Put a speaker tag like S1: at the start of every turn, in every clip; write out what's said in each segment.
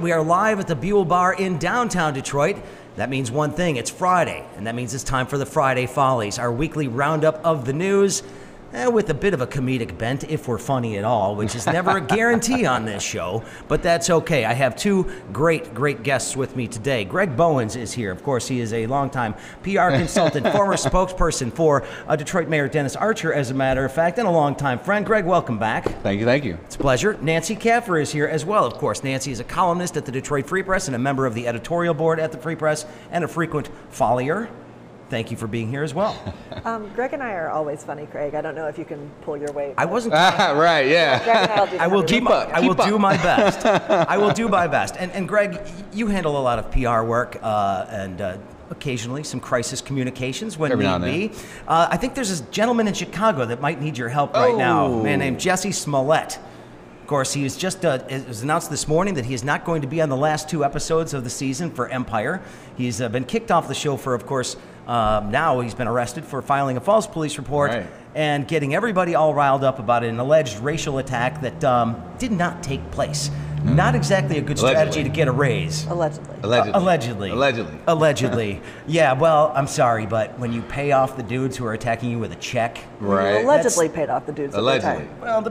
S1: We are live at the Buell Bar in downtown Detroit. That means one thing, it's Friday, and that means it's time for the Friday Fahles, our weekly roundup of the news, with a bit of a comedic bent, if we're funny at all, which is never a guarantee on this show, but that's okay. I have two great guests with me today. Greg Bowens is here. Of course, he is a longtime PR consultant, former spokesperson for Detroit Mayor Dennis Archer, as a matter of fact, and a longtime friend. Greg, welcome back.
S2: Thank you.
S1: It's a pleasure. Nancy Kaffer is here as well, of course. Nancy is a columnist at the Detroit Free Press and a member of the editorial board at the Free Press and a frequent Fahlier. Thank you for being here as well.
S3: Greg and I are always funny, Craig. I don't know if you can pull your weight.
S1: I wasn't.
S2: Right, yeah.
S3: Greg and
S1: I will do my best. I will do my best. And Greg, you handle a lot of PR work and occasionally some crisis communications when need be. I think there's this gentleman in Chicago that might need your help right now, a man named Jussie Smollett. Of course, he is just, it was announced this morning that he is not going to be on the last two episodes of the season for Empire. He's been kicked off the show for, of course, now he's been arrested for filing a false police report and getting everybody all riled up about an alleged racial attack that did not take place. Not exactly a good strategy to get a raise. Allegedly. Yeah, well, I'm sorry, but when you pay off the dudes who are attacking you with a check.
S3: Right. Allegedly paid off the dudes.
S2: Allegedly.
S1: Well,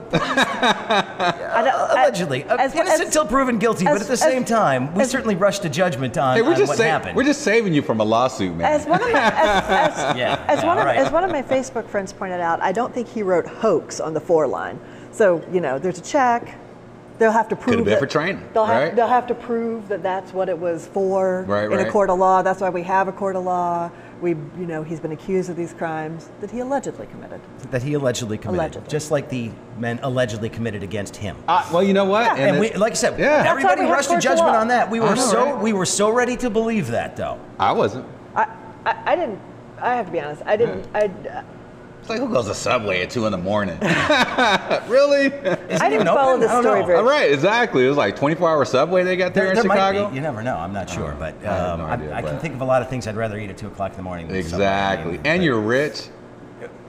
S1: allegedly. Innocent until proven guilty, but at the same time, we certainly rushed to judgment on what happened.
S2: We're just saving you from a lawsuit, man.
S3: As one of my Facebook friends pointed out, I don't think he wrote hoax on the line. So, you know, there's a check. They'll have to prove.
S2: Could have been for training.
S3: They'll have to prove that that's what it was for in a court of law. That's why we have a court of law. He's been accused of these crimes that he allegedly committed. Just like the men allegedly committed against him.
S2: Well, you know what?
S1: Yeah. And we, like I said, everybody rushed to judgment on that. We were so ready to believe that, though.
S2: I wasn't.
S3: I didn't. I have to be honest. I didn't.
S2: It's like, who goes to Subway at 2 in the morning? Really?
S3: I didn't follow this story very well.
S2: Right, exactly. It was like 24-hour Subway they got there in Chicago.
S1: Might be. You never know. I'm not sure. But I can think of a lot of things I'd rather eat at 2 o'clock in the morning.
S2: Exactly. And you're rich.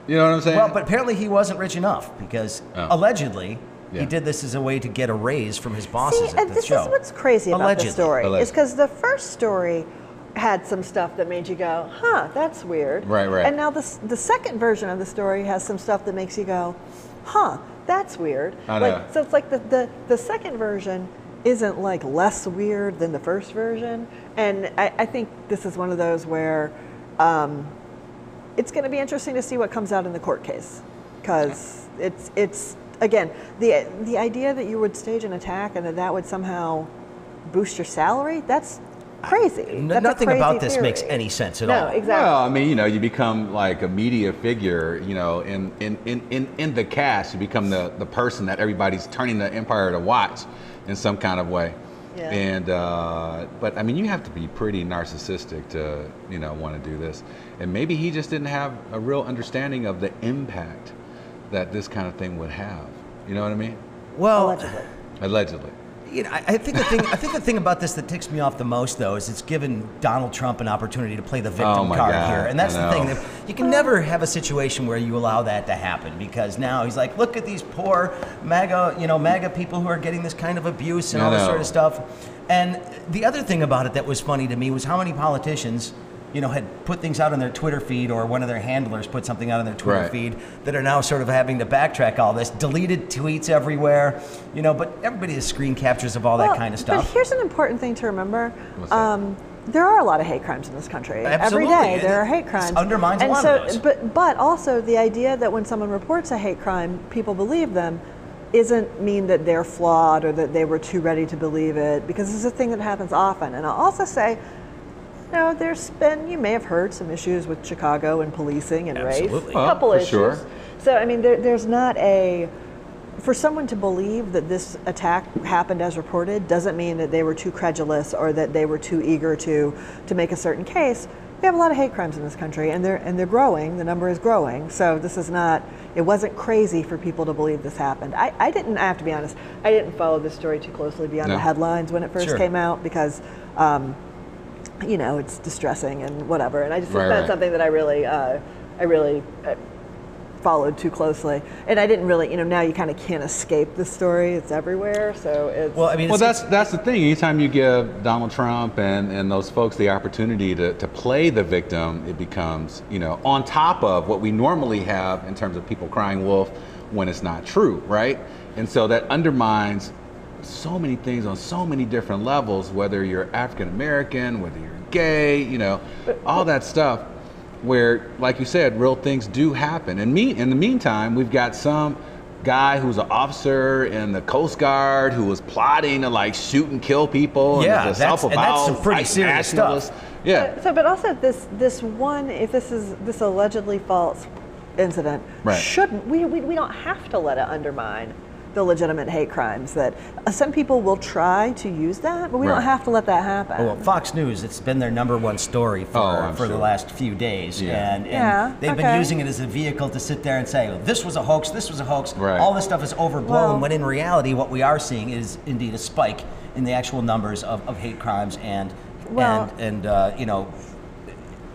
S2: You know what I'm saying?
S1: Well, but apparently he wasn't rich enough because allegedly he did this as a way to get a raise from his bosses at the show.
S3: This is what's crazy about the story. Is because the first story had some stuff that made you go, huh, that's weird.
S2: Right.
S3: And now the second version of the story has some stuff that makes you go, huh, that's weird. So it's like the second version isn't like less weird than the first version. And I think this is one of those where it's going to be interesting to see what comes out in the court case. Because it's again, the idea that you would stage an attack and that would somehow boost your salary, that's crazy.
S1: Nothing about this makes any sense at all.
S3: No, exactly.
S2: Well, I mean, you become like a media figure, in the cast. You become the person that everybody's turning the Empire to watch in some kind of way.
S3: Yeah.
S2: And but I mean, you have to be pretty narcissistic to want to do this. And maybe he just didn't have a real understanding of the impact that this kind of thing would have. You know what I mean?
S1: Well,
S2: allegedly.
S1: I think the thing about this that ticks me off the most, though, is it's given Donald Trump an opportunity to play the victim card here, and that's the thing. That you can never have a situation where you allow that to happen because now he's like, look at these poor MAGA people who are getting this kind of abuse and all this sort of stuff. And the other thing about it that was funny to me was how many politicians had put things out on their Twitter feed, or one of their handlers put something out on their Twitter feed that are now sort of having to backtrack all this, deleted tweets everywhere, but everybody has screen captures of all that kind of stuff.
S3: But here's an important thing to remember. There are a lot of hate crimes in this country.
S1: Absolutely.
S3: Every day there are hate crimes.
S1: It undermines a lot of those.
S3: But also the idea that when someone reports a hate crime, people believe them, isn't mean that they're flawed or that they were too ready to believe it, because this is a thing that happens often. And I'll also say, you may have heard some issues with Chicago and policing and race. A couple issues.
S2: Sure.
S3: So, I mean, there's not for someone to believe that this attack happened as reported doesn't mean that they were too credulous or that they were too eager to make a certain case. We have a lot of hate crimes in this country, and they're growing. The number is growing. So this is not. It wasn't crazy for people to believe this happened. I have to be honest. I didn't follow this story too closely beyond the headlines when it first came out because. It's distressing and whatever, and I just it's not something that I really followed too closely, and I didn't really, now you kind of can't escape the story. It's everywhere, so it's.
S1: Well, I mean,
S2: that's the thing. Anytime you give Donald Trump and those folks the opportunity to play the victim, it becomes, on top of what we normally have in terms of people crying wolf when it's not true, right? And so that undermines so many things on so many different levels, whether you're African American, whether you're gay, all that stuff. Where, like you said, real things do happen. And in the meantime, we've got some guy who's an officer in the Coast Guard who was plotting to like shoot and kill people.
S1: Yeah, and that's some pretty serious stuff.
S2: Yeah.
S3: But also this one, if this allegedly false incident, shouldn't we don't have to let it undermine the legitimate hate crimes that some people will try to use that, but we don't have to let that happen.
S1: Well, Fox News, it's been their #1 story for the last few days, and they've been using it as a vehicle to sit there and say, well, this was a hoax, all this stuff is overblown, when in reality what we are seeing is indeed a spike in the actual numbers of hate crimes and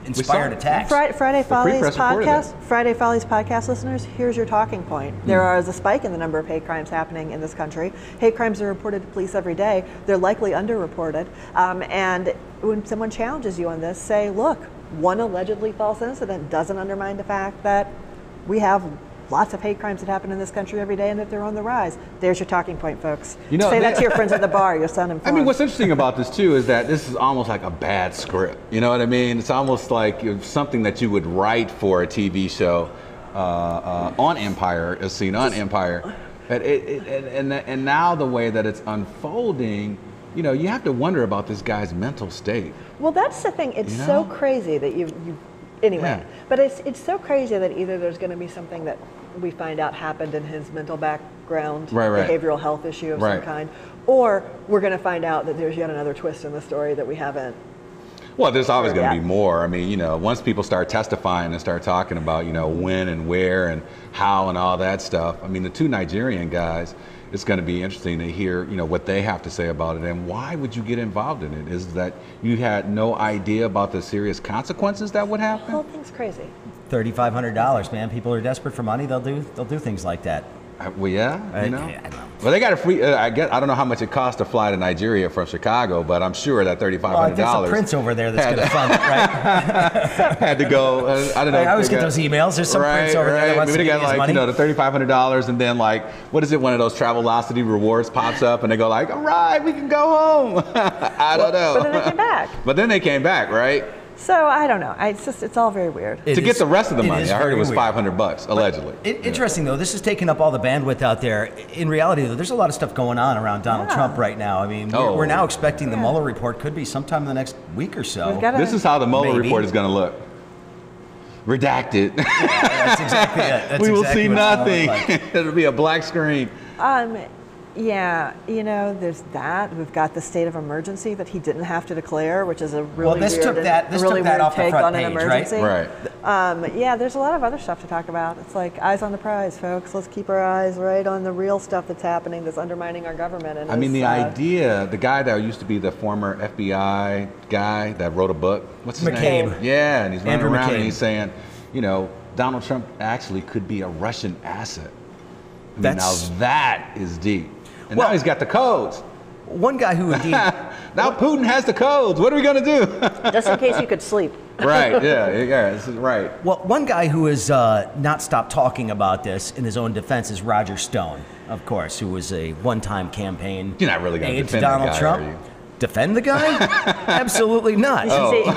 S1: inspired attacks.
S3: Friday Fahles podcast listeners, here's your talking point. There is a spike in the number of hate crimes happening in this country. Hate crimes are reported to police every day. They're likely underreported. And when someone challenges you on this, say, look, one allegedly false incident doesn't undermine the fact that we have lots of hate crimes that happen in this country every day and that they're on the rise. There's your talking point, folks. Say that to your friends at the bar. You'll sound informed.
S2: I mean, what's interesting about this, too, is that this is almost like a bad script. You know what I mean? It's almost like something that you would write for a TV show on Empire, a scene on Empire. And now the way that it's unfolding, you have to wonder about this guy's mental state.
S3: Well, that's the thing. It's so crazy that anyway, but it's so crazy that either there's going to be something that we find out happened in his mental background, behavioral health issue of some kind, or we're going to find out that there's yet another twist in the story that we haven't.
S2: Well, there's always going to be more. I mean, once people start testifying and start talking about, when and where and how and all that stuff. I mean, the two Nigerian guys, it's going to be interesting to hear, what they have to say about it. And why would you get involved in it? Is that you had no idea about the serious consequences that would happen?
S3: The whole thing's crazy.
S1: $3,500, man. People are desperate for money. They'll do things like that.
S2: Well, yeah,
S1: I don't know.
S2: Well, they got a free. I don't know how much it costs to fly to Nigeria from Chicago, but I'm sure that $3,500.
S1: There's a prince over there that's going to fund it, right?
S2: Had to go. I don't know.
S1: I always get those emails. There's some prince over there that wants to give his money.
S2: The $3,500, and then what is it? One of those Travelocity rewards pops up, and they go all right, we can go home. I don't know.
S3: But then they came back.
S2: Right?
S3: So I don't know. It's all very weird.
S2: To get the rest of the money, I heard it was $500 allegedly.
S1: Interesting though. This has taken up all the bandwidth out there. In reality, though, there's a lot of stuff going on around Donald Trump right now. I mean, we're now expecting the Mueller report could be sometime in the next week or so.
S2: This is how the Mueller report is going to look. Redacted.
S1: That's exactly it.
S2: We will see nothing. It'll be a black screen.
S3: There's that. We've got the state of emergency that he didn't have to declare, which is a really
S1: this took that off the front page,
S3: right? There's a lot of other stuff to talk about. It's like eyes on the prize, folks. Let's keep our eyes right on the real stuff that's happening that's undermining our government. And
S2: the idea, the guy that used to be the former FBI guy that wrote a book, what's his name? Yeah, and he's running around and he's saying, Donald Trump actually could be a Russian asset. Now that is deep. And now he's got the codes.
S1: One guy who indeed...
S2: Now Putin has the codes. What are we going to do?
S3: Just in case you could sleep.
S2: Right, this is right.
S1: Well, one guy who has not stopped talking about this in his own defense is Roger Stone, of course, who was a one-time campaign
S2: You're not really going to defend
S1: Donald
S2: that guy,
S1: Trump.
S2: Are you?
S1: Defend the guy? Absolutely not.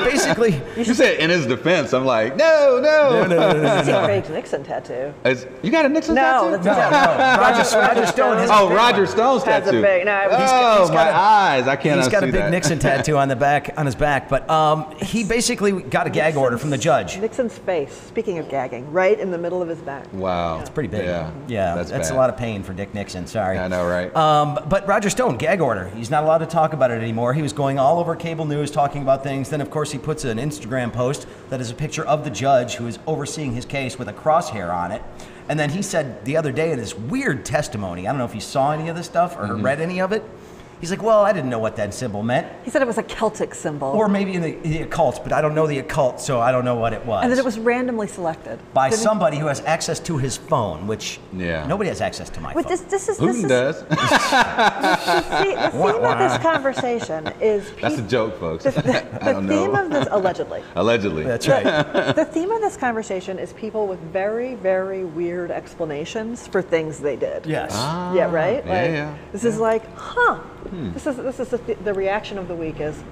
S1: Basically,
S2: you said in his defense. I'm like, no.
S3: You see Craig's Nixon tattoo.
S2: You got a Nixon tattoo?
S1: No. Roger Stone has
S2: Roger Stone's tattoo.
S3: My
S2: eyes! I can't.
S1: He's got a big Nixon tattoo on his back, but he basically got a gag order from the judge.
S3: Nixon's face. Speaking of gagging, right in the middle of his back.
S2: Wow,
S1: it's pretty big.
S2: Yeah,
S1: that's a lot of pain for Dick Nixon. Sorry.
S2: I know, right?
S1: But Roger Stone, gag order. He's not allowed to talk about it anymore. He was going all over cable news talking about things. Then, of course, he puts an Instagram post that is a picture of the judge who is overseeing his case with a crosshair on it. And then he said the other day in this weird testimony, I don't know if you saw any of this stuff or read any of it, He's like, well, I didn't know what that symbol meant.
S3: He said it was a Celtic symbol.
S1: Or maybe in the occult, but I don't know the occult, so I don't know what it was.
S3: And that it was randomly selected.
S1: By somebody who has access to his phone, which nobody has access to my phone.
S2: Putin does.
S3: The theme of this conversation is...
S2: That's a joke, folks.
S3: The theme of this, allegedly.
S2: Allegedly.
S1: That's right.
S3: The theme of this conversation is people with very, very weird explanations for things they did.
S1: Yes.
S3: Yeah, right?
S2: Yeah,
S3: This is like, This is the reaction of the week is,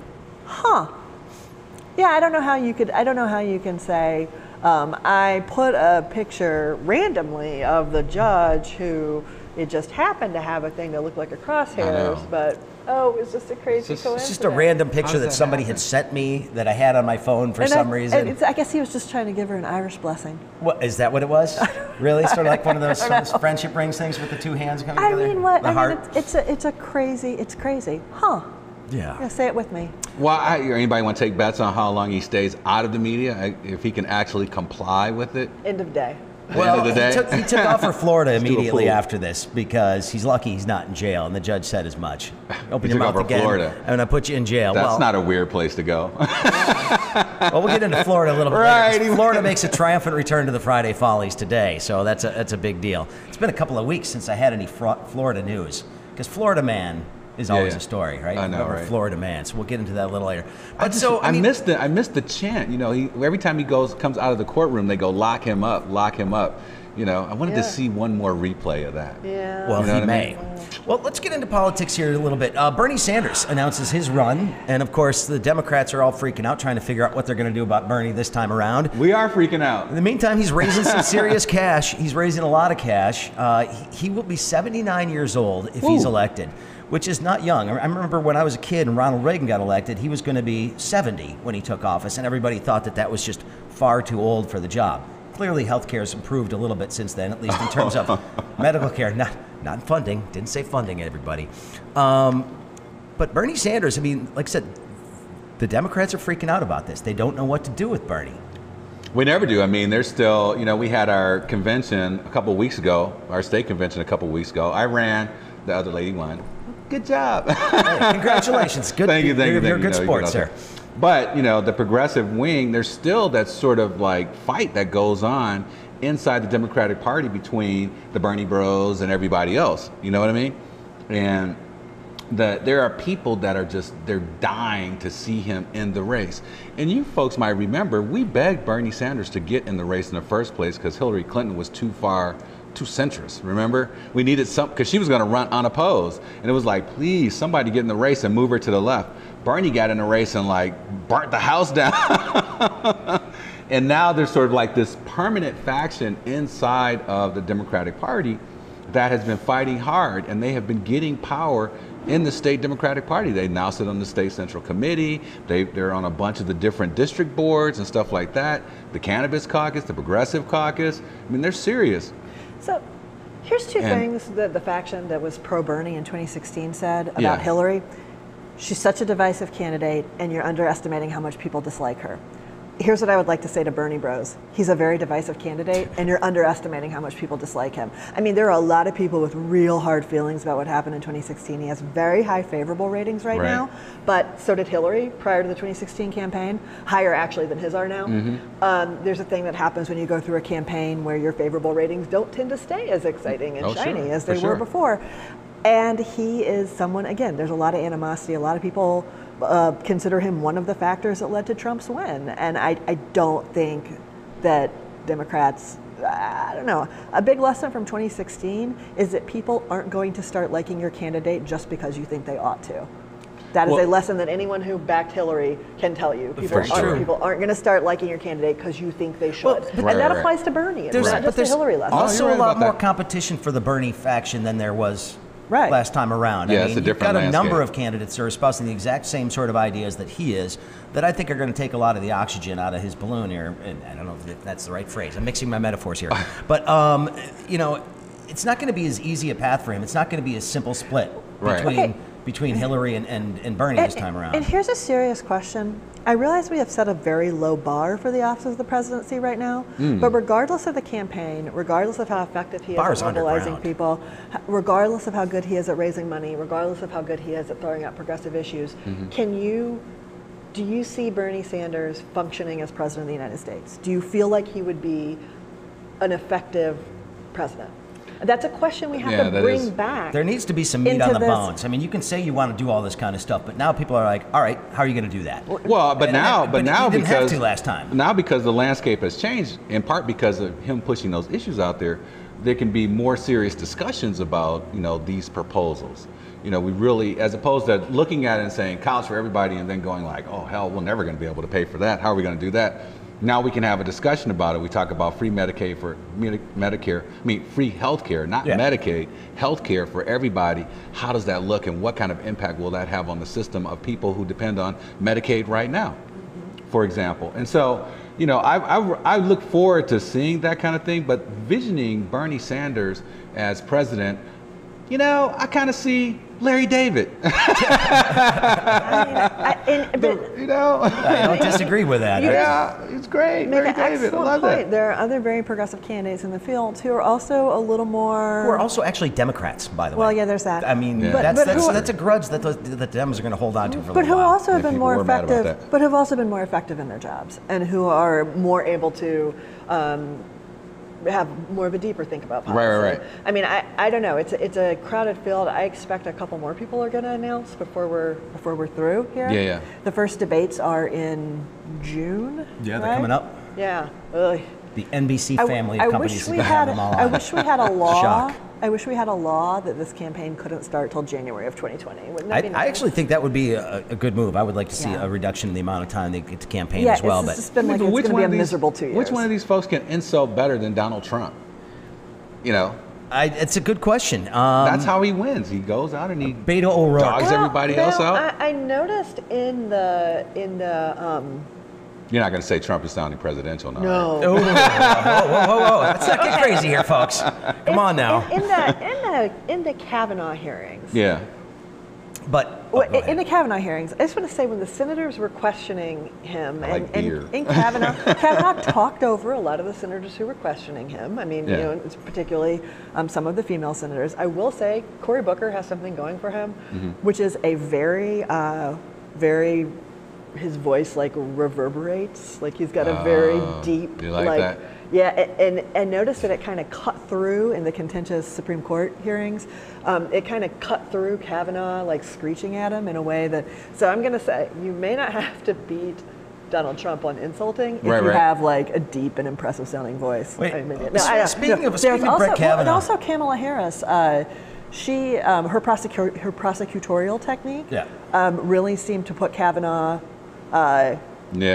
S3: Yeah, I don't know how you can say, I put a picture randomly of the judge who it just happened to have a thing that looked like a crosshairs, but it was just a crazy coincidence.
S1: It's just a random picture that somebody had sent me that I had on my phone for some reason.
S3: I guess he was just trying to give her an Irish blessing.
S1: What is that? What it was? Really? Sort of like one of those friendship rings things with the two hands coming together.
S3: I mean, what?
S1: The heart.
S3: It's crazy. Yeah, say it with me.
S2: Well, anybody want to take bets on how long he stays out of the media? If he can actually comply with it?
S3: End of day.
S1: Well, he took off for Florida immediately after this because he's lucky he's not in jail, and the judge said as much. Open your mouth again, Florida. I'm going to put you in jail.
S2: That's not a weird place to go.
S1: Well, we'll get into Florida a little bit later. Florida makes a triumphant return to the Friday Fahles today, so that's a big deal. It's been a couple of weeks since I had any Florida news, because Florida Man is always a story, right?
S2: I know, right?
S1: Florida Man. So we'll get into that a little later.
S2: But I missed the chant. You know, every time he comes out of the courtroom, they go lock him up. You know, I wanted to see one more replay of that.
S3: Yeah.
S1: Well, he may. Well, let's get into politics here a little bit. Bernie Sanders announces his run, and of course, the Democrats are all freaking out, trying to figure out what they're going to do about Bernie this time around.
S2: We are freaking out.
S1: In the meantime, he's raising some serious cash. He's raising a lot of cash. He will be 79 years old if he's elected, which is not young. I remember when I was a kid and Ronald Reagan got elected, he was going to be 70 when he took office, and everybody thought that was just far too old for the job. Clearly, healthcare has improved a little bit since then, at least in terms of medical care. Not funding. Didn't say funding, everybody. But Bernie Sanders, I mean, like I said, the Democrats are freaking out about this. They don't know what to do with Bernie.
S2: We never do. I mean, there's still, we had our convention a couple of weeks ago, our state convention a couple of weeks ago. I ran, the other lady won. Good job.
S1: Hey, congratulations. Good.
S2: Thank you.
S1: You're good sports, sir.
S2: But, the progressive wing, there's still that sort of like fight that goes on inside the Democratic Party between the Bernie bros and everybody else. You know what I mean? And there are people that are they're dying to see him in the race. And you folks might remember, we begged Bernie Sanders to get in the race in the first place because Hillary Clinton was too centrist, remember? We needed because she was going to run unopposed. And it was like, please, somebody get in the race and move her to the left. Bernie got in the race and burnt the house down. And now there's sort of like this permanent faction inside of the Democratic Party that has been fighting hard, and they have been getting power in the state Democratic Party. They now sit on the state central committee. They're on a bunch of the different district boards and stuff like that. The cannabis caucus, the progressive caucus. I mean, they're serious.
S3: So here's two things that the faction that was pro-Bernie in 2016 said about Hillary. She's such a divisive candidate, and you're underestimating how much people dislike her. Here's what I would like to say to Bernie bros. He's a very divisive candidate, and you're underestimating how much people dislike him. I mean, there are a lot of people with real hard feelings about what happened in 2016. He has very high favorable ratings right now, but so did Hillary prior to the 2016 campaign, higher actually than his are now. Mm-hmm. There's a thing that happens when you go through a campaign where your favorable ratings don't tend to stay as exciting and shiny as they were before. And he is someone, again, there's a lot of animosity. A lot of people consider him one of the factors that led to Trump's win. And I don't think that Democrats, I don't know, a big lesson from 2016 is that people aren't going to start liking your candidate just because you think they ought to. That is a lesson that anyone who backed Hillary can tell you. People aren't going to start liking your candidate because you think they should. And that applies to Bernie. It's not just a Hillary lesson.
S1: Also a lot more competition for the Bernie faction than there was last time around.
S2: Yeah, I mean,
S1: you've got a number of candidates that are espousing the exact same sort of ideas that he is, that I think are going to take a lot of the oxygen out of his balloon here. And I don't know if that's the right phrase. I'm mixing my metaphors here. But, it's not going to be as easy a path for him. It's not going to be a simple split between Hillary and Bernie this time around.
S3: And here's a serious question. I realize we have set a very low bar for the office of the presidency right now, but regardless of the campaign, regardless of how effective he is at mobilizing people, regardless of how good he is at raising money, regardless of how good he is at throwing out progressive issues, do you see Bernie Sanders functioning as president of the United States? Do you feel like he would be an effective president? That's a question we have to bring back.
S1: There needs to be some meat on the bones. I mean, you can say you want to do all this kind of stuff, but now people are like, all right, how are you going to do that?
S2: Well, but now
S1: you didn't have to last time.
S2: Now because the landscape has changed, in part because of him pushing those issues out there, there can be more serious discussions about, you know, these proposals. You know, we really, as opposed to looking at it and saying college for everybody and then going like, oh hell, we're never going to be able to pay for that. How are we going to do that? Now we can have a discussion about it. We talk about free Medicaid for Medicare, free health care, not Medicaid, health care for everybody. How does that look and what kind of impact will that have on the system of people who depend on Medicaid right now, for example? And so, you know, I look forward to seeing that kind of thing, but visioning Bernie Sanders as president, you know, I kind of see Larry David.
S1: You know, I don't disagree with that.
S2: Yeah, it's great. Larry David, I love that.
S3: There are other very progressive candidates in the field who are also a little more.
S1: Who are also actually Democrats, by the way.
S3: Well, yeah, there's that.
S1: I mean, that's a grudge that the Dems are going to hold on to for a little while.
S3: But who also have been more effective. But who've also been more effective in their jobs and who are more able to. Have more of a deeper think about policy.
S2: Right.
S3: I mean, I don't know. It's a crowded field. I expect a couple more people are going to announce before we're through here.
S2: Yeah.
S3: The first debates are in June.
S1: Yeah, they're coming up.
S3: Yeah. Ugh.
S1: The NBC family of companies is going to have them all on.
S3: I wish we had a law.
S1: Shock.
S3: I wish we had a law that this campaign couldn't start till January of 2020. Wouldn't that be nice?
S1: I actually think that would be a good move. I would like to see a reduction in the amount of time they get to campaign as well.
S3: It's just been like it's going to be a miserable 2 years.
S2: Which one of these folks can insult better than Donald Trump? You know?
S1: It's a good question.
S2: That's how he wins. He goes out and he
S1: Beto O'Rourke
S2: dogs everybody else out.
S3: I noticed in the
S2: You're not going to say Trump is sounding presidential now.
S3: No.
S1: Right? Whoa. Let's not get crazy here, folks. Come on now.
S3: In the Kavanaugh hearings.
S2: Yeah.
S1: But
S3: in the Kavanaugh hearings, I just want to say when the senators were questioning him, and Kavanaugh talked over a lot of the senators who were questioning him. I mean, you know, it's particularly some of the female senators. I will say Cory Booker has something going for him, which is a very his voice like reverberates, like he's got a very deep,
S2: you like that?
S3: Yeah, and notice that it kind of cut through in the contentious Supreme Court hearings. It kind of cut through Kavanaugh, like screeching at him in a way that. So I'm going to say you may not have to beat Donald Trump on insulting if you have like a deep and impressive sounding voice.
S1: Wait,
S3: speaking
S1: of Brett Kavanaugh,
S3: and also Kamala Harris. She her prosecutorial technique really seemed to put Kavanaugh. I mean,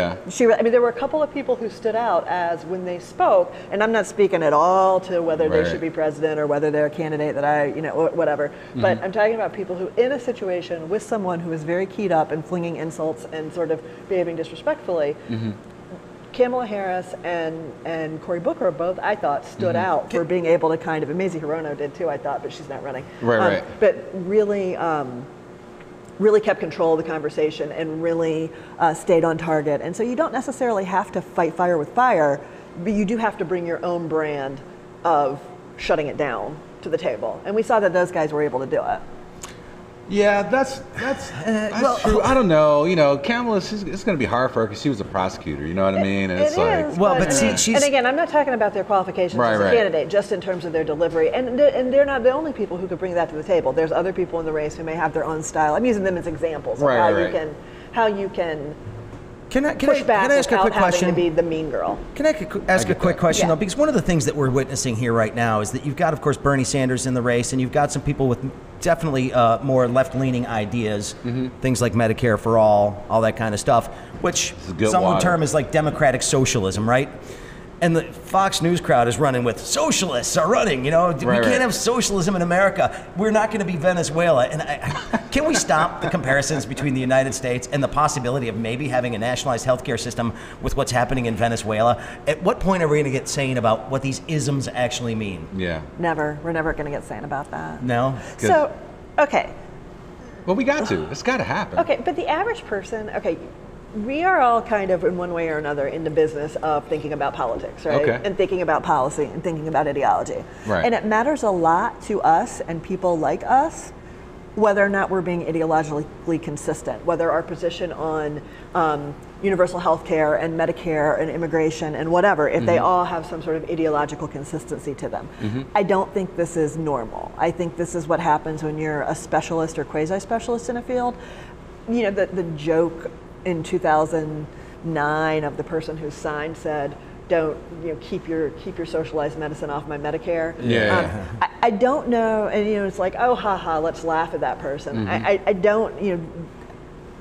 S3: there were a couple of people who stood out as when they spoke, and I'm not speaking at all to whether they should be president or whether they're a candidate that whatever. But I'm talking about people who, in a situation with someone who is very keyed up and flinging insults and sort of behaving disrespectfully. Kamala Harris and Cory Booker both, I thought, stood out for being able to kind of, and Mazie Hirono did too, I thought, but she's not running. But really, really kept control of the conversation and really stayed on target. And so you don't necessarily have to fight fire with fire, but you do have to bring your own brand of shutting it down to the table. And we saw that those guys were able to do it.
S2: Yeah, that's true. I don't know. You know, Kamala, it's going to be hard for her because she was a prosecutor. You know what I mean? And it's like,
S3: but see, and again, I'm not talking about their qualifications as a candidate, just in terms of their delivery. And they're not the only people who could bring that to the table. There's other people in the race who may have their own style. I'm using them as examples of how you can.
S1: Can I ask a quick question?
S3: To be the mean girl.
S1: Can I ask a quick question though? Because one of the things that we're witnessing here right now is that you've got, of course, Bernie Sanders in the race, and you've got some people with definitely more left-leaning ideas, things like Medicare for all that kind of stuff, which some would term as like democratic socialism, right? And the Fox News crowd is running with socialists are running. You know, we can't have socialism in America. We're not going to be Venezuela. And can we stop the comparisons between the United States and the possibility of maybe having a nationalized healthcare system with what's happening in Venezuela? At what point are we going to get sane about what these isms actually mean?
S2: Yeah.
S3: Never. We're never going to get sane about that.
S1: No.
S2: Good.
S3: So, okay.
S2: Well, we got to. It's got to happen.
S3: Okay, but the average person. Okay. we are all kind of, in one way or another, in the business of thinking about politics, right?
S2: Okay.
S3: And thinking about policy and thinking about ideology.
S2: Right.
S3: And it matters a lot to us and people like us whether or not we're being ideologically consistent, whether our position on universal health care and Medicare and immigration and whatever, if they all have some sort of ideological consistency to them. I don't think this is normal. I think this is what happens when you're a specialist or quasi-specialist in a field. You know, the joke in 2009 of the person whose sign said, "Don't, you know, keep your socialized medicine off my Medicare."
S2: Yeah.
S3: I don't know, and you know, it's like, oh, haha, let's laugh at that person. I don't, you know,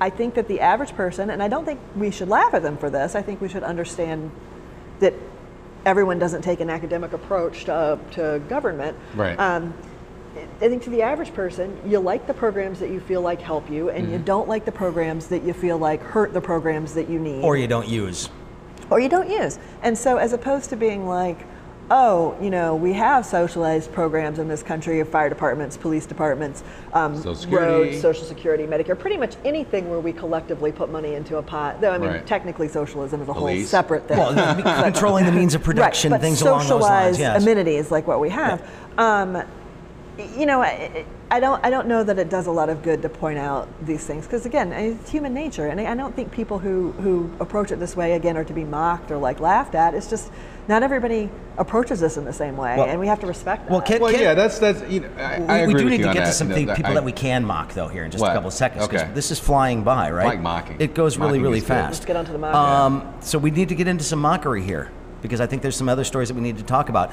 S3: I think that the average person, and I don't think we should laugh at them for this. I think we should understand that everyone doesn't take an academic approach to government.
S2: Right.
S3: I think to the average person, you like the programs that you feel like help you, and you don't like the programs that you feel like hurt the programs that you need.
S1: Or you don't use.
S3: Or you don't use. And so as opposed to being like, oh, you know, we have socialized programs in this country of fire departments, police departments, roads, Social Security, Medicare, pretty much anything where we collectively put money into a pot. Though, I mean, technically socialism is a whole separate thing.
S1: Well, controlling the means of production, things along those lines.
S3: Socialized
S1: Yes.
S3: amenities like what we have. You know, I don't know that it does a lot of good to point out these things because, again, it's human nature, and I don't think people who approach it this way, again, are to be mocked or like laughed at. It's just not everybody approaches this in the same way, and we have to respect that.
S2: Well, yeah, that's you know, I agree
S1: we do
S2: with
S1: need
S2: you
S1: to
S2: on
S1: get to
S2: that.
S1: some people that we can mock though here in just a couple of seconds.
S2: Okay.
S1: This is flying by, right?
S2: Like mocking.
S1: It goes really,
S2: Mocking
S1: really
S2: is good.
S1: fast.
S3: Let's get on to the mockery.
S1: So we need to get into some mockery here because I think there's some other stories that we need to talk about.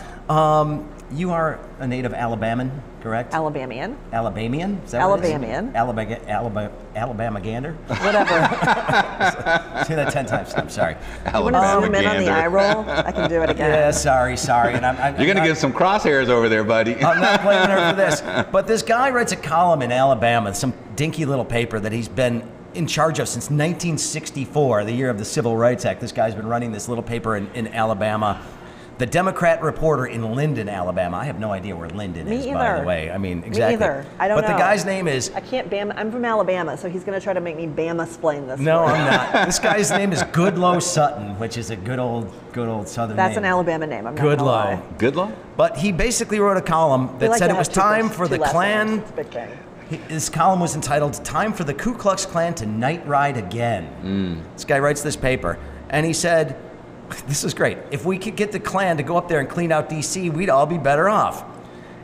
S1: You are a native Alabaman, correct?
S3: Alabamian.
S1: Alabamian? Is that
S3: Alabamian.
S1: Alabama gander?
S3: Whatever.
S1: Say that 10 times. I'm sorry.
S3: You want to zoom in on the eye roll? I can do it again.
S1: Yeah, sorry. And
S2: You're going to get some crosshairs over there, buddy.
S1: I'm not blaming her for this. But this guy writes a column in Alabama, some dinky little paper that he's been in charge of since 1964, the year of the Civil Rights Act. This guy's been running this little paper in Alabama. The Democrat Reporter in Linden, Alabama. I have no idea where Linden is, by the way. I mean, exactly.
S3: Me either. I don't know.
S1: But the guy's name is...
S3: I can't Bama. I'm from Alabama, so he's going to try to make me Bama-splain this.
S1: No, I'm not. This guy's name is Goodloe Sutton, which is a good old Southern name.
S3: That's an Alabama name. I'm not going to lie.
S2: Goodloe?
S1: But he basically wrote a column that said it was time for the Klan... His column was entitled, "Time for the Ku Klux Klan to Night Ride Again." This guy writes this paper, and he said, this is great, if we could get the Klan to go up there and clean out D.C., we'd all be better off.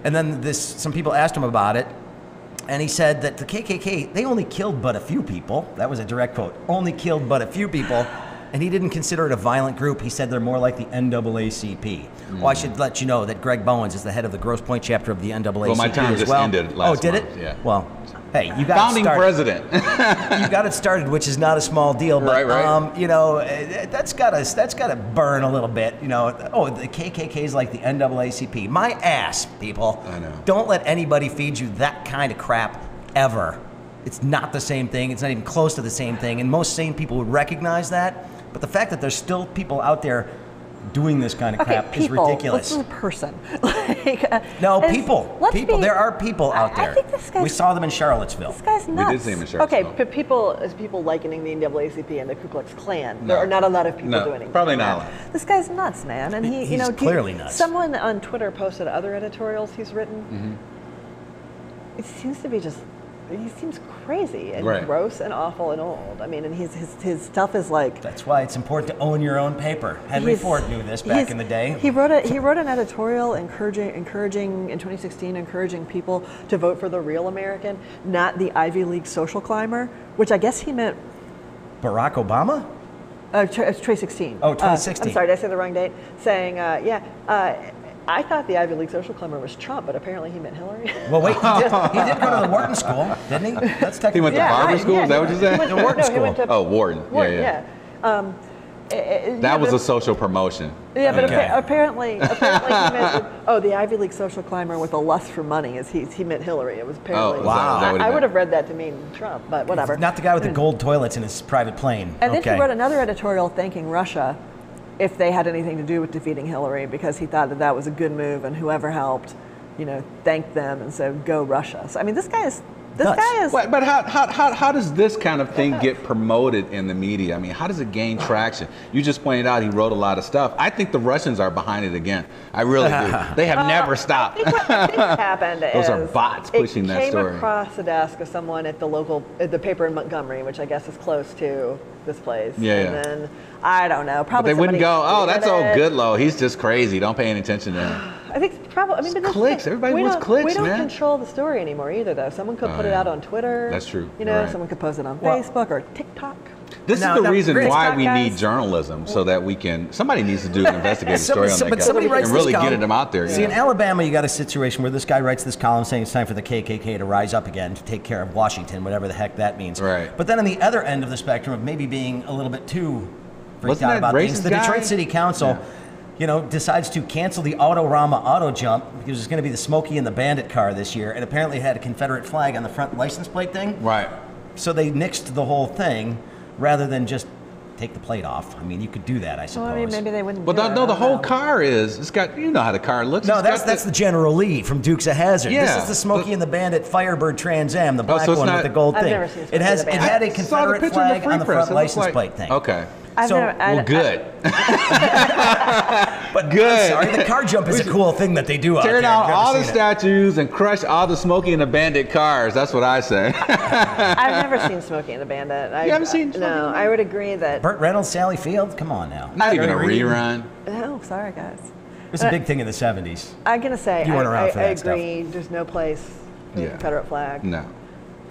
S1: And then some people asked him about it, and he said that the KKK, they only killed but a few people. That was a direct quote. Only killed but a few people. And he didn't consider it a violent group. He said they're more like the NAACP. Well, I should let you know that Greg Bowens is the head of the Grosse Pointe chapter of the NAACP
S2: Well, my term just ended last month.
S1: Oh, did it?
S2: Yeah.
S1: Well, hey, you got
S2: Founding
S1: it started.
S2: president.
S1: You got it started, which is not a small deal. But,
S2: right.
S1: You know, that's got to burn a little bit. You know, oh, the KKK is like the NAACP. My ass, people.
S2: I know.
S1: Don't let anybody feed you that kind of crap ever. It's not the same thing. It's not even close to the same thing. And most sane people would recognize that. But the fact that there's still people out there doing this kind of crap is ridiculous.
S3: This is a person.
S1: No, people. There are people out there.
S3: I think this guy's,
S1: we saw them in Charlottesville.
S3: This guy's nuts.
S2: We did see him in Charlottesville.
S3: Okay, but people likening the NAACP and the Ku Klux Klan. There are not a lot of people doing it.
S2: Probably not a lot.
S3: This guy's nuts, man. And
S1: he's clearly nuts.
S3: Someone on Twitter posted other editorials he's written. It seems to be just... He seems crazy and gross and awful and old. I mean, and his stuff is like...
S1: That's why it's important to own your own paper. Henry Ford knew this back in the day.
S3: He wrote an editorial encouraging in 2016, encouraging people to vote for the real American, not the Ivy League social climber, which I guess he meant...
S1: Barack Obama?
S3: It's 2016.
S1: Oh, 2016.
S3: I'm sorry, did I say the wrong date? Saying, I thought the Ivy League social climber was Trump, but apparently he meant Hillary.
S1: Well, wait, he did go to the Wharton School, didn't he? That's technically...
S2: He went to Barber School? Is that what you said?
S1: The Wharton School.
S2: Wharton. Yeah. That was a social promotion.
S3: Yeah, but apparently he meant, the Ivy League social climber with a lust for money, he meant Hillary. It was apparently...
S2: Oh, wow.
S3: I would have read that to mean Trump, but whatever.
S1: Not the guy with the gold toilets in his private plane.
S3: And then he wrote another editorial thanking Russia if they had anything to do with defeating Hillary, because he thought that was a good move, and whoever helped, thanked them, and so go Russia. So I mean, this guy is This guy is.
S2: But how does this kind of thing get promoted in the media? I mean, how does it gain traction? You just pointed out he wrote a lot of stuff. I think the Russians are behind it again. I really do. They have never stopped.
S3: I think what happened
S2: Those are bots pushing that story.
S3: It came across the desk of someone at the paper in Montgomery, which I guess is close to this place.
S2: Yeah.
S3: And then, I don't know, probably
S2: but they wouldn't go, oh, that's old Goodlow. He's just crazy. Don't pay any attention to him.
S3: I think it's probably, I mean, but
S2: clicks. Everybody wants clicks, man.
S3: We don't control the story anymore either, though. Someone could put it out on Twitter.
S2: That's true.
S3: You know, someone could post it on Facebook or TikTok.
S2: This is the reason why we need journalism, so that we can. Somebody needs to do an investigative story on that guy and really get them out there.
S1: See, in Alabama, you got a situation where this guy writes this column saying it's time for the KKK to rise up again to take care of Washington, whatever the heck that means.
S2: Right.
S1: But then on the other end of the spectrum of maybe being a little bit too freaked out about things, the Detroit City Council, you know, decides to cancel the Autorama auto jump because it's going to be the Smokey and the Bandit car this year, and apparently it had a Confederate flag on the front license plate thing.
S2: Right.
S1: So they nixed the whole thing rather than just take the plate off. I mean, you could do that, I suppose.
S3: Well, I mean, maybe they wouldn't.
S2: Well, no, the whole car it's got, you know how the car looks.
S1: No, that's the General Lee from Dukes of Hazzard.
S2: Yeah,
S1: this is the Smokey and the Bandit Firebird Trans Am, the black one with the gold
S3: I've
S1: thing.
S3: never seen
S1: it had a
S2: I saw the
S1: Confederate
S2: picture
S1: flag
S2: in
S1: on the front license plate thing.
S2: Okay.
S1: Good. But
S2: good.
S1: I'm sorry, the car jump is a cool thing that they do out there.
S2: Tear down all the statues and crush all the Smokey and the Bandit cars. That's what I say.
S3: I've never seen Smokey and the Bandit.
S2: You haven't seen Smokey?
S3: No, I would agree that.
S1: Burt Reynolds, Sally Field, come on now.
S2: Not even a rerun.
S3: No, sorry guys.
S1: It was a big thing in the 70s.
S3: I'm gonna say
S1: You weren't around for that
S3: I agree. There's no place for the Confederate flag.
S2: No.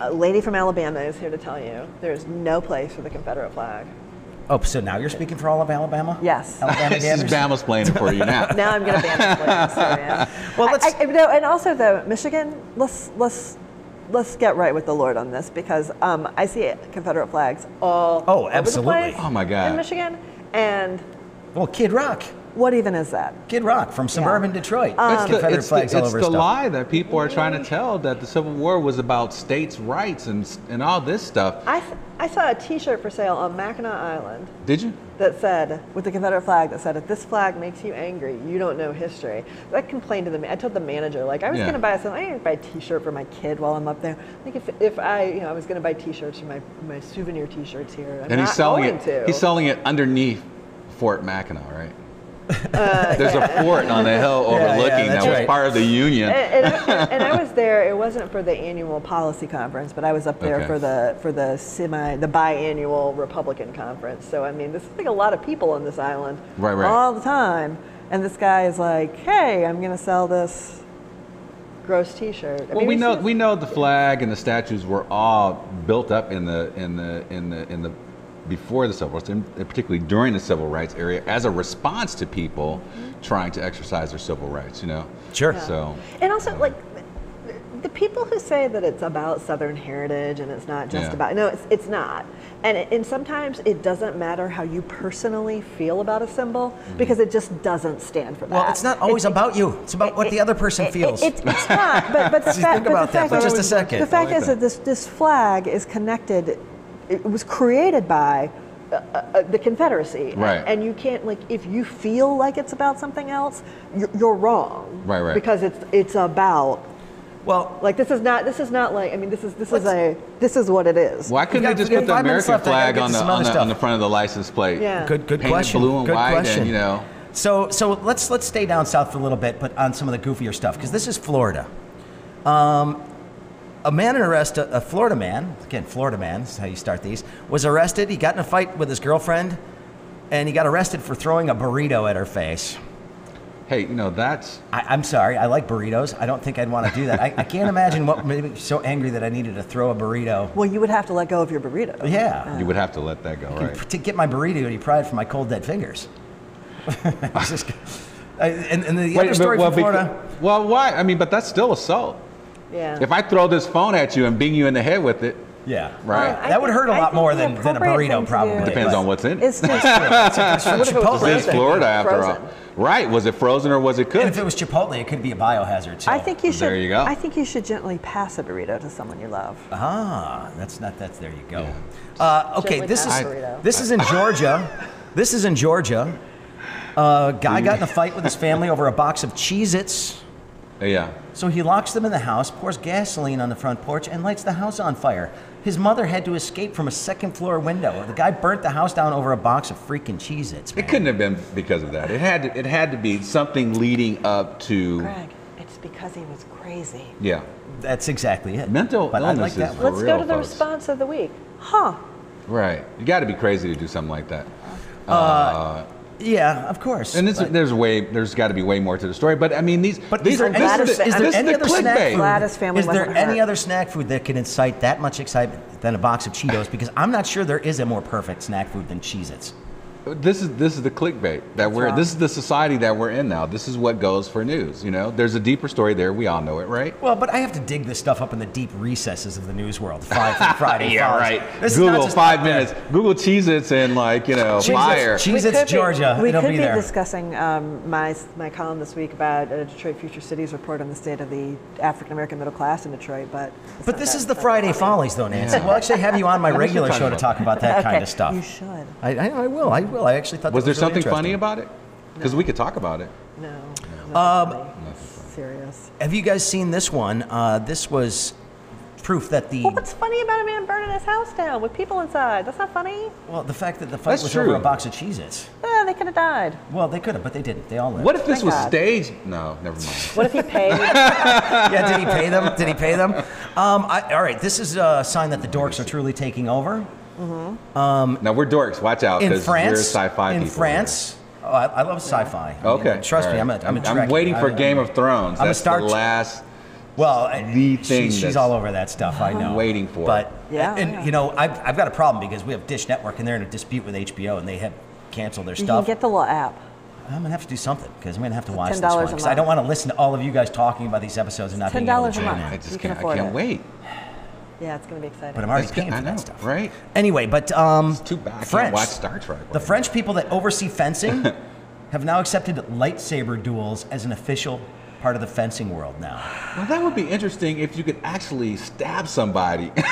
S3: A lady from Alabama is here to tell you there's no place for the Confederate flag.
S1: Oh, so now you're speaking for all of Alabama?
S3: Yes.
S1: Alabama
S2: She's Bama's playing it for you now.
S3: Now I'm going to ban this story. Yeah.
S1: Well,
S3: and also though, Michigan, let's get right with the Lord on this, because I see Confederate flags all over
S1: absolutely.
S3: the place.
S2: Oh my God.
S3: In Michigan, and
S1: well, Kid Rock.
S3: What even is that?
S1: Kid Rock from suburban Detroit. Confederate flags all over
S2: It's the
S1: stuff.
S2: lie that people are trying to tell, that the Civil War was about states' rights and all this stuff.
S3: I saw a T-shirt for sale on Mackinac Island.
S2: Did you?
S3: That said, with the Confederate flag, that said, if this flag makes you angry, you don't know history. I complained to the I told the manager, like, I was going to buy something. I didn't buy a T-shirt for my kid while I'm up there. Like, if I was going to buy T-shirts for my souvenir T-shirts here,
S2: and he's selling it. He's selling it underneath Fort Mackinac, right? There's a fort on the hill overlooking that was part of the Union.
S3: And I was there. It wasn't for the annual policy conference, but I was up there for the biannual Republican conference. So I mean, this is like a lot of people on this island all the time. And this guy is like, "Hey, I'm going to sell this gross T-shirt."
S2: Well, we know the flag and the statues were all built up in the before the Civil Rights, and particularly during the Civil Rights era, as a response to people trying to exercise their civil rights, you know?
S1: Sure.
S3: Yeah.
S2: So,
S3: and also, like, the people who say that it's about Southern heritage and it's not just about, no, it's not. And sometimes it doesn't matter how you personally feel about a symbol, because it just doesn't stand for that.
S1: Well, it's not always about you. It's about what the other person feels.
S3: It's not, but the fact,
S1: think about that for just a second.
S3: The fact is that this flag is connected. It was created by the Confederacy,
S2: right?
S3: And you can't, like, if you feel like it's about something else, you're wrong,
S2: right?
S3: Because it's about.
S1: Well,
S3: like, this is not like, I mean, this is what it is.
S2: Why couldn't they just put the American flag on the front of the license plate?
S3: Yeah.
S1: Good question.
S2: Blue and
S1: good
S2: white,
S1: question.
S2: and, you know.
S1: So let's stay down south for a little bit, but on some of the goofier stuff, because this is Florida. A man a Florida man, again, Florida man, this is how you start these, was arrested. He got in a fight with his girlfriend, and he got arrested for throwing a burrito at her face.
S2: Hey, you know, that's...
S1: I'm sorry, I like burritos. I don't think I'd want to do that. I can't imagine what made me so angry that I needed to throw a burrito.
S3: Well, you would have to let go of your burrito.
S2: Yeah. You would have to let that go, right?
S1: To get my burrito, he pried from my cold, dead fingers. And the other story from Florida...
S2: Well, why? I mean, but that's still assault.
S3: Yeah.
S2: If I throw this phone at you and bing you in the head with it,
S1: yeah,
S2: right.
S1: That would hurt a lot more than a burrito, probably.
S2: It depends on what's in it.
S3: It's just
S2: It's Florida after all. Right? Was it frozen or was it cooked?
S1: And if it was Chipotle, it could be a biohazard. So.
S3: I think you should.
S2: There you go.
S3: I think you should gently pass a burrito to someone you love.
S1: That's there you go. Yeah. Okay, this is in Georgia. This is in Georgia. Guy got in a fight with his family over a box of Cheez-Its.
S2: Yeah.
S1: So he locks them in the house, pours gasoline on the front porch, and lights the house on fire. His mother had to escape from a second-floor window. The guy burnt the house down over a box of freaking Cheez-Its.
S2: It couldn't have been because of that. It had to be something leading up to.
S3: Greg, it's because he was crazy.
S2: Yeah.
S1: That's exactly it.
S2: Mental illness is for
S3: Let's
S2: real,
S3: go to the
S2: folks.
S3: response of the week. Huh.
S2: Right. You got to be crazy to do something like that.
S1: Yeah, of course.
S2: And there's got to be way more to the story. But I mean, these are
S1: is there any other snack food?
S3: Gladys family
S1: Is there
S3: wasn't
S1: any
S3: hurt.
S1: other snack food that can incite that much excitement than a box of Cheetos? Because I'm not sure there is a more perfect snack food than Cheez-Its.
S2: This is the clickbait that this is the society that we're in now. This is what goes for news. You know, there's a deeper story there. We all know it, right?
S1: Well, but I have to dig this stuff up in the deep recesses of the news world. Friday.
S2: Yeah,
S1: Fahles.
S2: right.
S1: This
S2: Google 5 minutes. Google Cheez-Its and fire.
S1: Cheez-Its, Georgia.
S3: We
S1: It'll
S3: could
S1: be
S3: be
S1: there.
S3: discussing my column this week about a Detroit Future Cities report on the state of the African American middle class in Detroit. But
S1: this is the Friday Follies, though, Nancy.
S2: Yeah.
S1: We'll actually have you on my regular show to talk about that kind of stuff.
S3: You should.
S1: I will. I actually thought.
S2: Was there something
S1: really
S2: funny about it? Because we could talk about it.
S3: No. Serious.
S1: Have you guys seen this one? This was proof that the.
S3: Well, what's funny about a man burning his house down with people inside? That's not funny.
S1: Well, the fact that the fight
S2: That's
S1: was
S2: true.
S1: over a box of Cheez-Its.
S3: Yeah, they could have died.
S1: Well, they could have, but they didn't. They all lived.
S2: What if this
S3: Thank
S2: was
S3: God.
S2: staged? No, never mind.
S3: What if he paid?
S1: Yeah, did he pay them? Did he pay them? All right, this is a sign that the dorks are truly taking over.
S2: Now we're dorks. Watch out,
S1: In
S2: because we're
S1: France,
S2: sci-fi
S1: in
S2: people.
S1: France, I love sci-fi.
S2: Okay.
S1: Trust me,
S2: all
S1: I'm
S2: right.
S1: a Trekkie.
S2: waiting for Game of Thrones.
S1: I'm a
S2: That's
S1: Star
S2: the last.
S1: Well,
S2: the thing
S1: she's
S2: that's-
S1: all over that stuff. I know.
S2: waiting for.
S1: But
S3: Yeah,
S1: and
S3: yeah.
S1: you know, I've got a problem because we have Dish Network and they're in a dispute with HBO and they have canceled their
S3: You can
S1: stuff.
S3: get the little app.
S1: I'm gonna have to do something because I'm gonna have to watch this
S3: $10
S1: one
S3: a
S1: because I
S3: month.
S1: don't want to listen to all of you guys talking about these episodes and not being able to
S3: $10 a
S1: join
S3: month.
S1: in.
S2: I just
S3: You can
S2: can't. I
S3: afford
S2: can't
S3: it.
S2: wait.
S3: Yeah, it's going to be exciting.
S1: But I'm already
S2: That's
S1: paying
S2: good.
S1: for
S2: I
S1: that
S2: know,
S1: stuff.
S2: right?
S1: Anyway, but
S2: It's too bad. I
S1: French.
S2: can't watch Star Trek.
S1: The French people that oversee fencing have now accepted lightsaber duels as an official part of the fencing world now.
S2: Well, that would be interesting if you could actually stab somebody with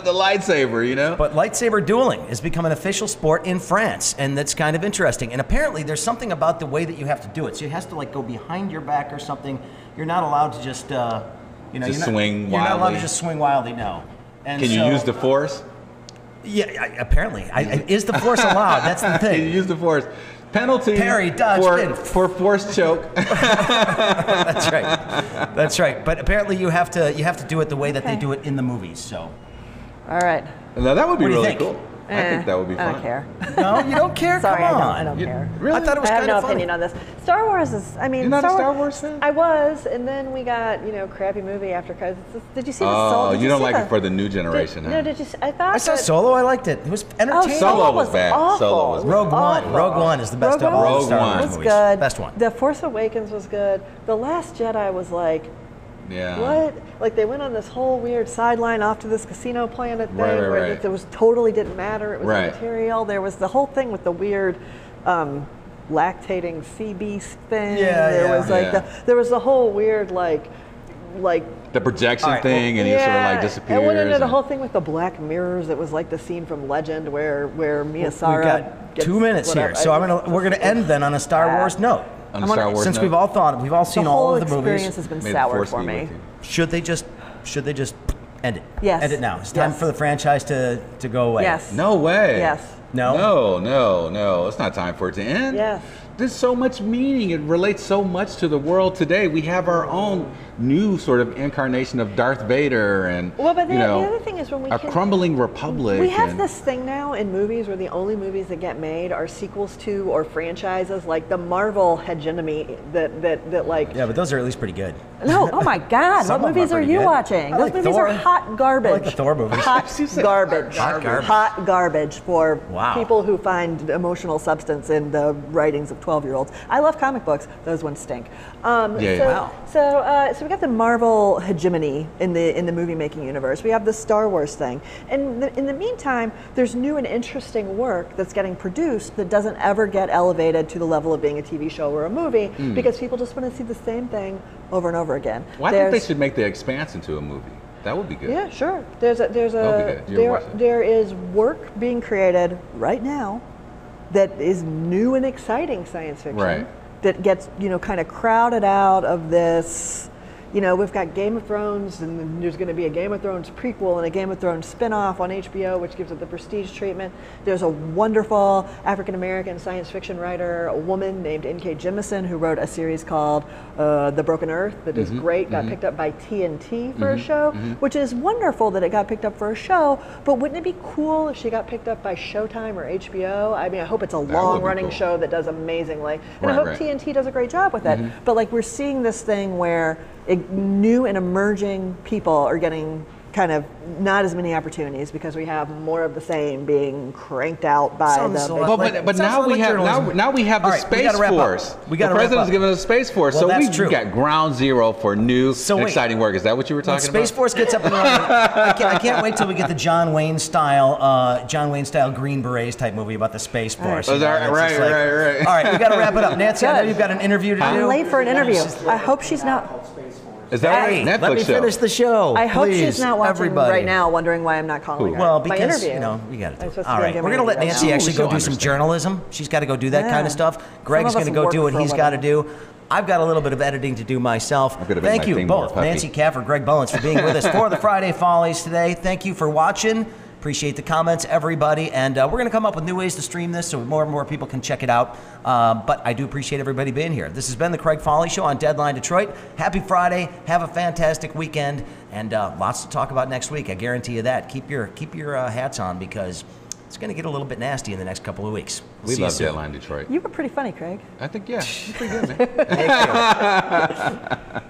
S2: a lightsaber, you know?
S1: But lightsaber dueling has become an official sport in France, and that's kind of interesting. And apparently there's something about the way that you have to do it. So it has to like go behind your back or something. You're not allowed to just,
S2: swing
S1: You're not allowed
S2: wildly.
S1: to just swing wildly, no. And
S2: Can you
S1: so-
S2: use the force?
S1: Yeah, apparently. Is the force allowed? That's the
S2: Can you
S1: thing.
S2: use the force? Penalty
S1: Parry, dodge,
S2: for force choke.
S1: That's right. That's right. But apparently you have to do it the way that they
S3: Okay.
S1: do it in the movies. So
S3: All right.
S2: Now that would be
S1: What do you
S2: really
S1: think?
S2: cool. I think that would be fun.
S3: I don't care.
S1: no, you don't care.
S3: Sorry,
S1: Come
S3: I
S1: on.
S3: don't care.
S2: Really?
S1: I thought it was
S3: I have
S1: kind
S3: no
S1: of funny.
S3: opinion on this. Star Wars is, I mean,
S2: You're not a Star Wars fan?
S3: I was, and then we got, crappy movie after. Did you see the
S2: Oh,
S3: Solo? Did
S2: you don't
S3: see
S2: like
S3: the-
S2: it for the new generation, huh?
S3: No, did you? I thought
S1: I saw
S3: that-
S1: Solo. I liked it. It was
S3: Oh,
S1: entertaining.
S2: Solo was bad.
S3: Awful.
S2: Solo was
S3: It
S2: bad.
S1: Rogue One.
S3: awful.
S1: Rogue One is the best
S3: Rogue
S1: of all
S3: One
S1: the Star
S2: One
S1: Wars
S3: was
S1: movies.
S3: good.
S1: Best one.
S3: The Force Awakens was good. The Last Jedi was like,
S2: Yeah.
S3: what? Like they went on this whole weird sideline off to this casino planet thing
S2: Right,
S3: where
S2: right.
S3: it was totally didn't matter. It was
S2: Right.
S3: immaterial. There was the whole thing with the weird lactating sea beast thing.
S1: Yeah,
S3: there
S1: yeah.
S3: was like
S2: Yeah.
S3: there was the whole weird like
S2: The projection
S1: All right,
S2: thing, and he sort of like disappears.
S3: And went into the
S2: and-
S3: whole thing with the black mirrors. It was like the scene from Legend where Mia
S1: We've
S3: Sara
S1: got
S3: gets
S1: 2 minutes
S3: whatever.
S1: here, so we're gonna end then on a Star Wars note.
S2: On a Star Wars
S1: Since
S2: note.
S1: we've all seen
S3: The
S1: all
S3: whole
S1: of the movies,
S3: experience has been
S2: May the
S3: soured
S2: Force
S3: for
S2: be
S3: me.
S2: with you.
S1: should they just end it?
S3: Yes.
S1: End it now. It's time
S3: Yes.
S1: for the franchise to go away.
S3: Yes.
S2: No way.
S3: Yes.
S1: No?
S2: No. It's not time for it to end.
S3: Yes.
S2: There's so much meaning. It relates so much to the world today. We have our own new sort of incarnation of Darth Vader and,
S3: Well, but the
S2: you know,
S3: other thing is when we
S2: a
S3: can-
S2: crumbling republic.
S3: We have
S2: and-
S3: this thing now in movies where the only movies that get made are sequels to or franchises, like the Marvel hegemony that like.
S1: Yeah, but those are at least pretty good.
S3: No, oh my God!
S1: Some
S3: what
S1: of them
S3: movies
S1: are
S3: are
S1: pretty
S3: you
S1: good.
S3: watching?
S1: I
S3: Those
S1: like
S3: movies
S1: Thor.
S3: are hot garbage.
S1: I like the Thor movies.
S3: Hot garbage.
S1: Hot garbage.
S3: Hot garbage for
S1: Wow.
S3: people who find emotional substance in the writings of 12-year-olds. I love comic books; those ones stink.
S2: Yeah.
S3: So we got the Marvel hegemony in the movie making universe. We have the Star Wars thing, and in the meantime, there's new and interesting work that's getting produced that doesn't ever get elevated to the level of being a TV show or a movie because people just want to see the same thing over and over again.
S2: Well, I think they should make The Expanse into a movie. That would be good.
S3: Yeah, sure. There's
S2: That would be good. Do you ever watch it?
S3: there is work being created right now that is new and exciting science fiction.
S2: Right.
S3: that gets, you know, kind of crowded out of this. You know, we've got Game of Thrones, and then there's going to be a Game of Thrones prequel and a Game of Thrones spin-off on HBO, which gives it the prestige treatment. There's a wonderful African-American science fiction writer, a woman named N.K. Jemisin, who wrote a series called The Broken Earth that is great, got picked up by TNT for a show, which is wonderful that it got picked up for a show, but wouldn't it be cool if she got picked up by Showtime or HBO? I mean, I hope it's a long-running show that does amazingly. And I hope TNT does a great job with it. But like, we're seeing this thing where new and emerging people are getting kind of not as many opportunities because we have more of the same being cranked out by
S2: but now we have the Space Force. The president's given us Space Force, so we've got ground zero for new exciting work. Is that what you were talking about?
S1: Space Force gets up and running. I can't wait till we get the John Wayne style Green Berets type movie about the Space Force.
S2: Right. Right.
S1: All right, we got to wrap it up. Nancy, I know you've got an interview to do.
S3: I'm late for an interview. I hope she's not.
S2: Is that right? Netflix
S1: let me finish the show.
S3: I hope she's not watching
S1: everybody.
S3: right now, wondering why I'm not calling her.
S1: Well, because you know we got to do it. All right, we're gonna let Nancy actually go do some journalism. She's got to go do that kind of stuff. Greg's gonna go do what he's got to do. I've got a little bit of editing to do myself. Thank you both, Nancy Caff, Greg Bullens, for being with us for the Friday Follies today. Thank you for watching. Appreciate the comments, everybody. And we're going to come up with new ways to stream this so more and more people can check it out. But I do appreciate everybody being here. This has been the Craig Fahle Show on Deadline Detroit. Happy Friday. Have a fantastic weekend. And lots to talk about next week. I guarantee you that. Keep your hats on because it's going to get a little bit nasty in the next couple of weeks.
S2: We love Deadline Detroit.
S3: You were pretty funny, Craig.
S2: I think, yeah. You're pretty good, man.
S1: Thank you.